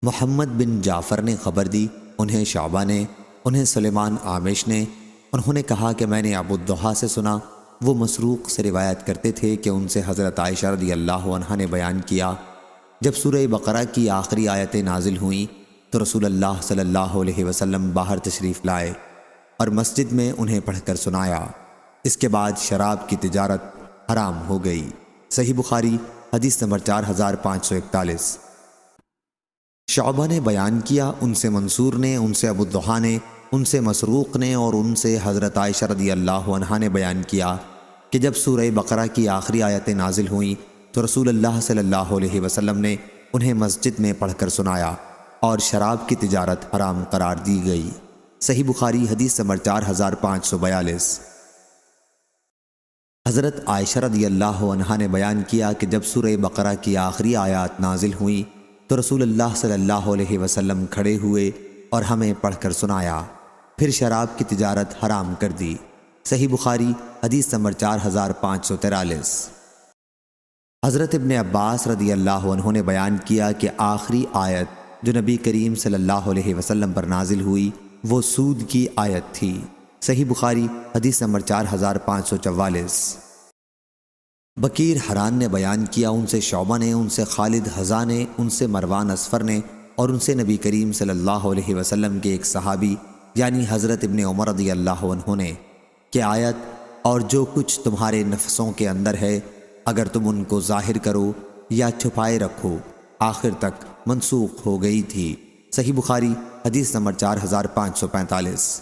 محمد بن جعفر نے خبر دی، انہیں شعبہ نے، انہیں سلیمان عامش نے، انہوں نے کہا کہ میں نے ابو الضحیٰ سے سنا، وہ مسروق سے روایت کرتے تھے کہ ان سے حضرت عائشہ رضی اللہ عنہا نے بیان کیا، جب سورہ بقرہ کی آخری آیتیں نازل ہوئیں تو رسول اللہ صلی اللہ علیہ وسلم باہر تشریف لائے اور مسجد میں انہیں پڑھ کر سنایا۔ اس کے بعد شراب کی تجارت حرام ہو گئی۔ صحیح بخاری حدیث نمبر 4541۔ شعبہ نے بیان کیا، ان سے منصور نے، ان سے ابو الضحیٰ نے، ان سے مسروق نے اور ان سے حضرت عائشہ رضی اللہ عنہا نے بیان کیا کہ جب سورہ بقرہ کی آخری آیتیں نازل ہوئیں تو رسول اللہ صلی اللہ علیہ وسلم نے انہیں مسجد میں پڑھ کر سنایا اور شراب کی تجارت حرام قرار دی گئی۔ صحیح بخاری حدیث نمبر 4542۔ حضرت عائشہ رضی اللہ عنہا نے بیان کیا کہ جب سورہ بقرہ کی آخری آیات نازل ہوئیں تو رسول اللہ صلی اللہ علیہ وسلم کھڑے ہوئے اور ہمیں پڑھ کر سنایا، پھر شراب کی تجارت حرام کر دی۔ صحیح بخاری حدیث نمبر 4543۔ حضرت ابن عباس رضی اللہ عنہ نے بیان کیا کہ آخری آیت جو نبی کریم صلی اللہ علیہ وسلم پر نازل ہوئی وہ سود کی آیت تھی۔ صحیح بخاری حدیث نمبر 4544۔ بکیر حران نے بیان کیا، ان سے شعبہ نے، ان سے خالد حذا نے، ان سے مروان اصفر نے اور ان سے نبی کریم صلی اللہ علیہ وسلم کے ایک صحابی یعنی حضرت ابن عمر رضی اللہ عنہ نے کہ آیت اور جو کچھ تمہارے نفسوں کے اندر ہے اگر تم ان کو ظاہر کرو یا چھپائے رکھو آخر تک منسوخ ہو گئی تھی۔ صحیح بخاری حدیث نمبر 4545۔